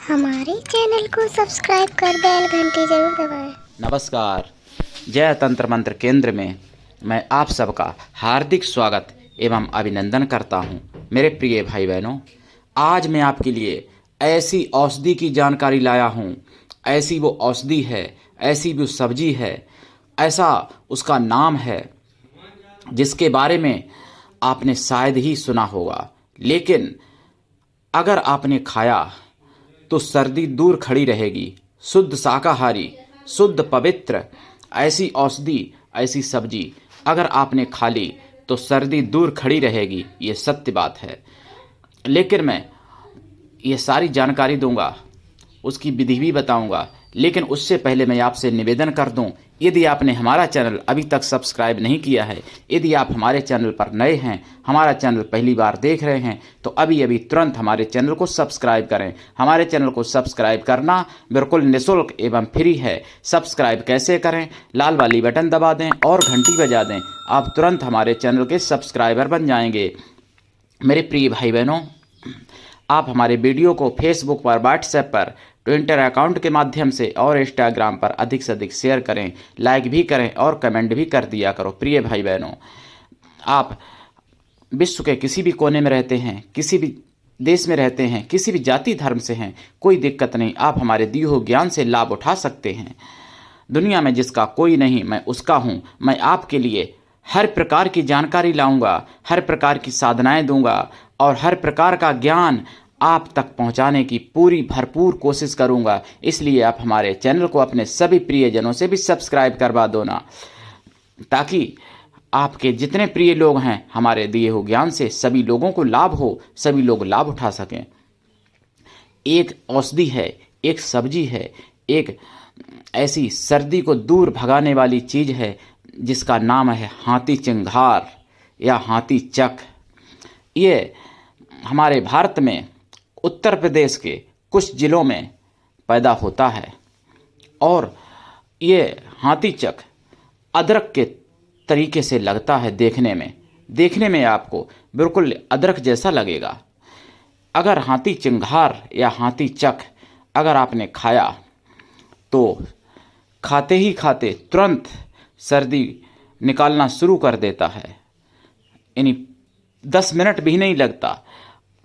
हमारे चैनल को सब्सक्राइब कर बेल घंटी जरूर दबाएं। नमस्कार। जय तंत्र मंत्र केंद्र में मैं आप सबका हार्दिक स्वागत एवं अभिनंदन करता हूं। मेरे प्रिय भाई बहनों, आज मैं आपके लिए ऐसी औषधि की जानकारी लाया हूं। ऐसी वो औषधि है, ऐसी वो सब्जी है, ऐसा उसका नाम है जिसके बारे में आपने शायद ही सुना होगा, लेकिन अगर आपने खाया तो सर्दी दूर खड़ी रहेगी। शुद्ध शाकाहारी, शुद्ध पवित्र ऐसी औषधि, ऐसी सब्जी अगर आपने खा ली तो सर्दी दूर खड़ी रहेगी। ये सत्य बात है। लेकिन मैं ये सारी जानकारी दूंगा, उसकी विधि भी बताऊंगा, लेकिन उससे पहले मैं आपसे निवेदन कर दूं, यदि आपने हमारा चैनल अभी तक सब्सक्राइब नहीं किया है, यदि आप हमारे चैनल पर नए हैं, हमारा चैनल पहली बार देख रहे हैं, तो अभी अभी तुरंत हमारे चैनल को सब्सक्राइब करें। हमारे चैनल को सब्सक्राइब करना बिल्कुल निःशुल्क एवं फ्री है। सब्सक्राइब कैसे करें? लाल वाली बटन दबा दें और घंटी बजा दें। आप तुरंत हमारे चैनल के सब्सक्राइबर बन जाएंगे। मेरे प्रिय भाई बहनों, आप हमारे वीडियो को फेसबुक पर, व्हाट्सएप पर, ट्विटर अकाउंट के माध्यम से और इंस्टाग्राम पर अधिक से अधिक शेयर करें, लाइक भी करें और कमेंट भी कर दिया करो। प्रिय भाई बहनों, आप विश्व के किसी भी कोने में रहते हैं, किसी भी देश में रहते हैं, किसी भी जाति धर्म से हैं, कोई दिक्कत नहीं, आप हमारे दिए हुए ज्ञान से लाभ उठा सकते हैं। दुनिया में जिसका कोई नहीं, मैं उसका हूँ। मैं आपके लिए हर प्रकार की जानकारी लाऊंगा, हर प्रकार की साधनाएं दूंगा और हर प्रकार का ज्ञान आप तक पहुंचाने की पूरी भरपूर कोशिश करूंगा। इसलिए आप हमारे चैनल को अपने सभी प्रियजनों से भी सब्सक्राइब करवा दो ना, ताकि आपके जितने प्रिय लोग हैं हमारे दिए हुए ज्ञान से सभी लोगों को लाभ हो, सभी लोग लाभ उठा सकें। एक औषधि है, एक सब्जी है, एक ऐसी सर्दी को दूर भगाने वाली चीज़ है जिसका नाम है हाथी चिंघार या हाथी चक। ये हमारे भारत में उत्तर प्रदेश के कुछ जिलों में पैदा होता है और ये हाथी चक अदरक के तरीके से लगता है। देखने में आपको बिल्कुल अदरक जैसा लगेगा। अगर हाथी चिंघार या हाथी चक अगर आपने खाया तो खाते ही खाते तुरंत सर्दी निकालना शुरू कर देता है। यानी 10 मिनट भी नहीं लगता,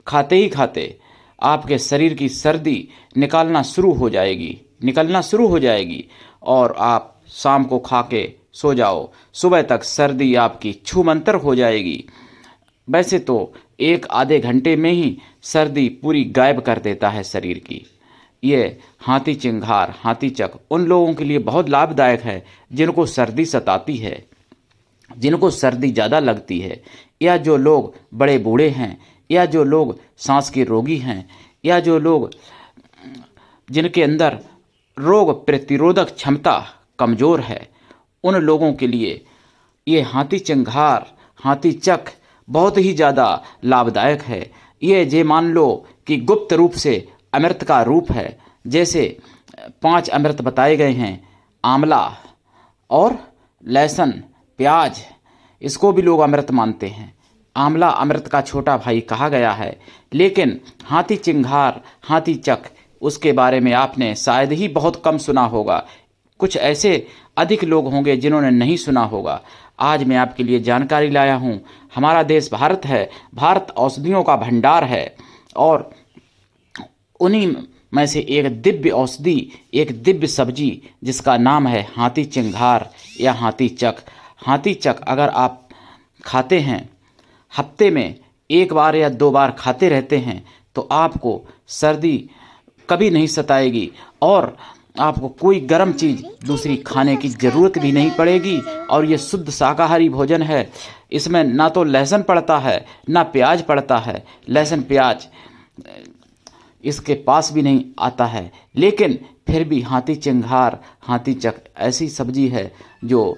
खाते ही खाते आपके शरीर की सर्दी निकलना शुरू हो जाएगी और आप शाम को खा के सो जाओ, सुबह तक सर्दी आपकी छूमंतर हो जाएगी। वैसे तो एक आधे घंटे में ही सर्दी पूरी गायब कर देता है शरीर की। ये हाथी चिंघार, हाथी चक उन लोगों के लिए बहुत लाभदायक है जिनको सर्दी सताती है, जिनको सर्दी ज़्यादा लगती है, या जो लोग बड़े बूढ़े हैं, या जो लोग सांस के रोगी हैं, या जो लोग जिनके अंदर रोग प्रतिरोधक क्षमता कमज़ोर है, उन लोगों के लिए ये हाथी चिंघार, हाथी चक बहुत ही ज़्यादा लाभदायक है। ये जे मान लो कि गुप्त रूप से अमृत का रूप है। जैसे 5 अमृत बताए गए हैं, आंवला और लहसुन, प्याज, इसको भी लोग अमृत मानते हैं। आंवला अमृत का छोटा भाई कहा गया है। लेकिन हाथी चिंघार, हाथी चक, उसके बारे में आपने शायद ही बहुत कम सुना होगा। कुछ ऐसे अधिक लोग होंगे जिन्होंने नहीं सुना होगा। आज मैं आपके लिए जानकारी लाया हूँ। हमारा देश भारत है, भारत औषधियों का भंडार है और उन्हीं में से एक दिव्य औषधि, एक दिव्य सब्जी जिसका नाम है हाथी चिंघार या हाथी चक। हाथी चक अगर आप खाते हैं, हफ्ते में 1 बार या 2 बार खाते रहते हैं, तो आपको सर्दी कभी नहीं सताएगी और आपको कोई गर्म चीज़ दूसरी खाने की ज़रूरत भी नहीं पड़ेगी। और ये शुद्ध शाकाहारी भोजन है। इसमें ना तो लहसुन पड़ता है, ना प्याज पड़ता है। लहसुन प्याज इसके पास भी नहीं आता है। लेकिन फिर भी हाथी चिंघार, हाथी चक ऐसी सब्जी है जो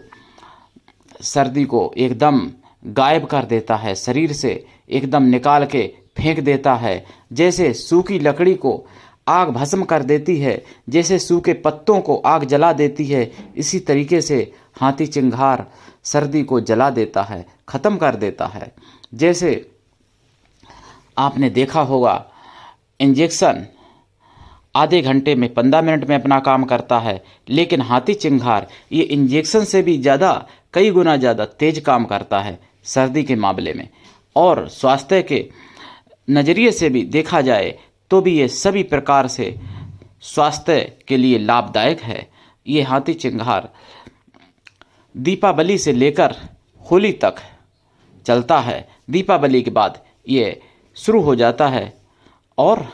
सर्दी को एकदम गायब कर देता है, शरीर से एकदम निकाल के फेंक देता है। जैसे सूखी लकड़ी को आग भस्म कर देती है, जैसे सूखे पत्तों को आग जला देती है, इसी तरीके से हाथी चिंघार सर्दी को जला देता है, ख़त्म कर देता है। जैसे आपने देखा होगा इंजेक्शन आधे घंटे में 15 मिनट में अपना काम करता है। लेकिन हाथी चिंगार ये इंजेक्शन से भी ज़्यादा, कई गुना ज़्यादा तेज काम करता है सर्दी के मामले में। और स्वास्थ्य के नज़रिए से भी देखा जाए तो भी ये सभी प्रकार से स्वास्थ्य के लिए लाभदायक है। ये हाथी चिंगार दीपावली से लेकर होली तक चलता है। दीपावली के बाद ये शुरू हो जाता है और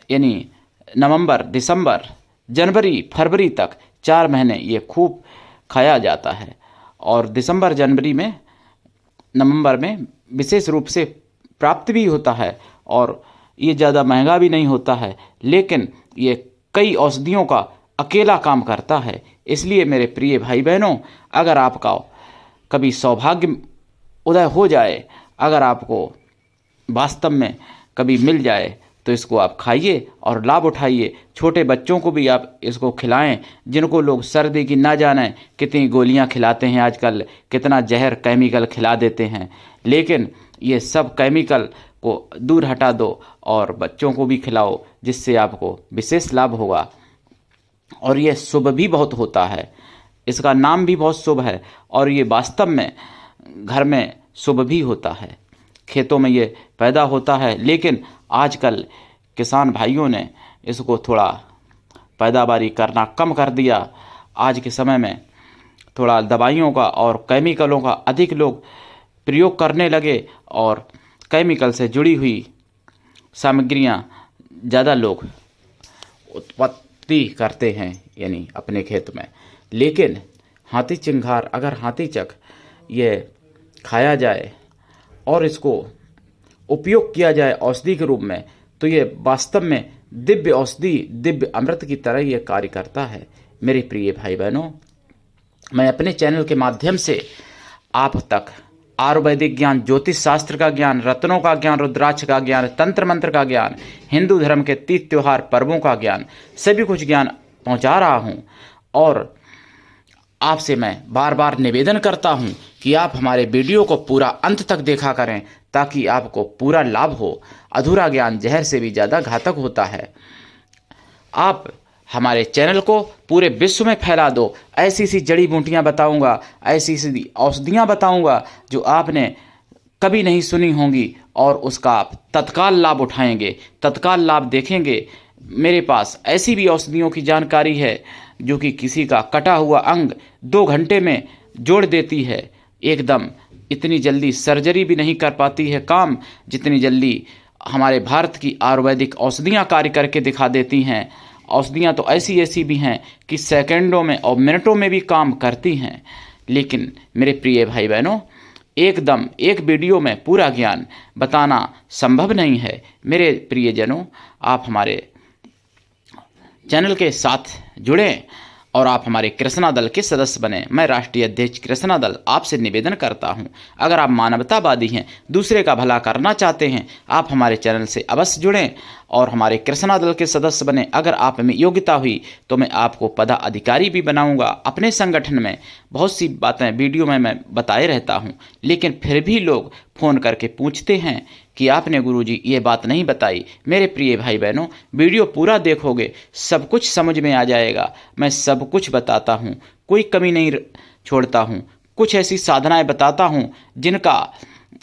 यानी नवंबर, दिसंबर, जनवरी, फरवरी तक 4 महीने ये खूब खाया जाता है। और दिसंबर, जनवरी में, नवंबर में विशेष रूप से प्राप्त भी होता है और ये ज़्यादा महंगा भी नहीं होता है। लेकिन ये कई औषधियों का अकेला काम करता है। इसलिए मेरे प्रिय भाई बहनों, अगर आपका कभी सौभाग्य उदय हो जाए, अगर आपको वास्तव में कभी मिल जाए तो इसको आप खाइए और लाभ उठाइए। छोटे बच्चों को भी आप इसको खिलाएं, जिनको लोग सर्दी की ना जाने कितनी गोलियां खिलाते हैं आजकल, कितना जहर केमिकल खिला देते हैं। लेकिन ये सब केमिकल को दूर हटा दो और बच्चों को भी खिलाओ, जिससे आपको विशेष लाभ होगा। और ये शुभ भी बहुत होता है, इसका नाम भी बहुत शुभ है और ये वास्तव में घर में शुभ भी होता है। खेतों में ये पैदा होता है, लेकिन आजकल किसान भाइयों ने इसको थोड़ा पैदावारी करना कम कर दिया। आज के समय में थोड़ा दवाइयों का और केमिकलों का अधिक लोग प्रयोग करने लगे और केमिकल से जुड़ी हुई सामग्रियां ज़्यादा लोग उत्पत्ति करते हैं यानी अपने खेत में। लेकिन हाथी चिंगार, अगर हाथीचक ये खाया जाए और इसको उपयोग किया जाए औषधि के रूप में, तो ये वास्तव में दिव्य औषधि, दिव्य अमृत की तरह ये कार्य करता है। मेरे प्रिय भाई बहनों, मैं अपने चैनल के माध्यम से आप तक आयुर्वेदिक ज्ञान, ज्योतिष शास्त्र का ज्ञान, रत्नों का ज्ञान, रुद्राक्ष का ज्ञान, तंत्र मंत्र का ज्ञान, हिंदू धर्म के तीज त्योहार पर्वों का ज्ञान, सभी कुछ ज्ञान पहुंचा रहा हूं। और आपसे मैं बार बार निवेदन करता हूं कि आप हमारे वीडियो को पूरा अंत तक देखा करें, ताकि आपको पूरा लाभ हो। अधूरा ज्ञान जहर से भी ज़्यादा घातक होता है। आप हमारे चैनल को पूरे विश्व में फैला दो। ऐसी सी जड़ी बूटियाँ बताऊँगा, ऐसी सी औषधियाँ बताऊँगा जो आपने कभी नहीं सुनी होंगी, और उसका आप तत्काल लाभ उठाएंगे, तत्काल लाभ देखेंगे। मेरे पास ऐसी भी औषधियों की जानकारी है जो कि किसी का कटा हुआ अंग 2 घंटे में जोड़ देती है एकदम। इतनी जल्दी सर्जरी भी नहीं कर पाती है काम, जितनी जल्दी हमारे भारत की आयुर्वेदिक औषधियाँ कार्य करके दिखा देती हैं। औषधियाँ तो ऐसी ऐसी भी हैं कि सेकंडों में और मिनटों में भी काम करती हैं। लेकिन मेरे प्रिय भाई बहनों, एकदम एक वीडियो में पूरा ज्ञान बताना संभव नहीं है। मेरे प्रियजनों, आप हमारे चैनल के साथ जुड़ें और आप हमारे कृष्णा दल के सदस्य बने। मैं राष्ट्रीय अध्यक्ष कृष्णा दल आपसे निवेदन करता हूं, अगर आप मानवतावादी हैं, दूसरे का भला करना चाहते हैं, आप हमारे चैनल से अवश्य जुड़ें और हमारे कृष्णा दल के सदस्य बने। अगर आप में योग्यता हुई तो मैं आपको पदाधिकारी भी बनाऊंगा। अपने संगठन में बहुत सी बातें वीडियो में मैं बताए रहता हूं, लेकिन फिर भी लोग फ़ोन करके पूछते हैं कि आपने गुरुजी ये बात नहीं बताई। मेरे प्रिय भाई बहनों, वीडियो पूरा देखोगे सब कुछ समझ में आ जाएगा। मैं सब कुछ बताता हूँ, कोई कमी नहीं छोड़ता हूँ। कुछ ऐसी साधनाएं बताता हूँ जिनका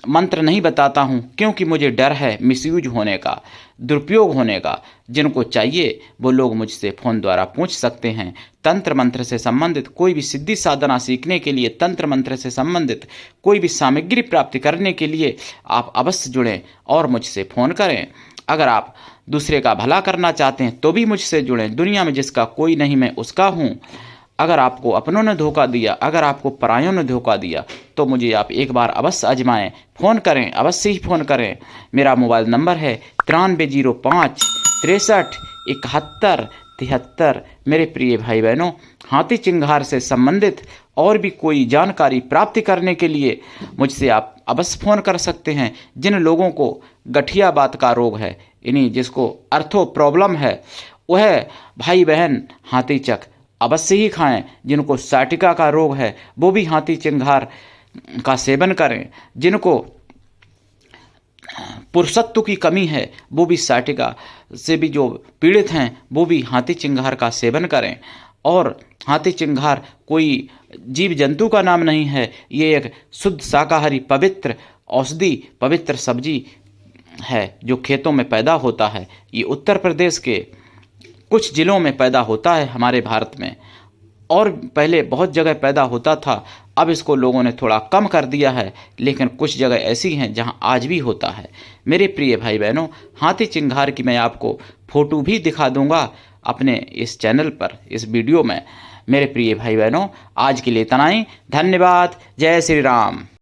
मंत्र नहीं बताता हूँ, क्योंकि मुझे डर है मिसयूज होने का, दुरुपयोग होने का। जिनको चाहिए वो लोग मुझसे फ़ोन द्वारा पूछ सकते हैं। तंत्र मंत्र से संबंधित कोई भी सिद्धि साधना सीखने के लिए, तंत्र मंत्र से संबंधित कोई भी सामग्री प्राप्ति करने के लिए आप अवश्य जुड़ें और मुझसे फ़ोन करें। अगर आप दूसरे का भला करना चाहते हैं तो भी मुझसे जुड़ें। दुनिया में जिसका कोई नहीं मैं उसका हूँ। अगर आपको अपनों ने धोखा दिया, अगर आपको परायों ने धोखा दिया, तो मुझे आप एक बार अवश्य आजमाएं। फ़ोन करें, अवश्य ही फ़ोन करें। मेरा मोबाइल नंबर है 9305 63 71 73। मेरे प्रिय भाई बहनों, हाथी चिंगार से संबंधित और भी कोई जानकारी प्राप्ति करने के लिए मुझसे आप अवश्य फ़ोन कर सकते हैं। जिन लोगों को गठिया बात का रोग है, यानी जिसको अर्थो प्रॉब्लम है, वह भाई बहन हाथीचक अवश्य ही खाएं। जिनको साटिका का रोग है वो भी हाथी चिंगार का सेवन करें। जिनको पुरुषत्व की कमी है वो भी साटिका से भी जो पीड़ित हैं वो भी हाथी चिंगार का सेवन करें। और हाथी चिंगार कोई जीव जंतु का नाम नहीं है, ये एक शुद्ध शाकाहारी पवित्र औषधि पवित्र सब्जी है जो खेतों में पैदा होता है। ये उत्तर प्रदेश के कुछ ज़िलों में पैदा होता है हमारे भारत में, और पहले बहुत जगह पैदा होता था। अब इसको लोगों ने थोड़ा कम कर दिया है, लेकिन कुछ जगह ऐसी हैं जहां आज भी होता है। मेरे प्रिय भाई बहनों, हाथी चिंगार की मैं आपको फ़ोटो भी दिखा दूंगा अपने इस चैनल पर, इस वीडियो में। मेरे प्रिय भाई बहनों, आज के लिए इतना ही। धन्यवाद। जय श्री राम।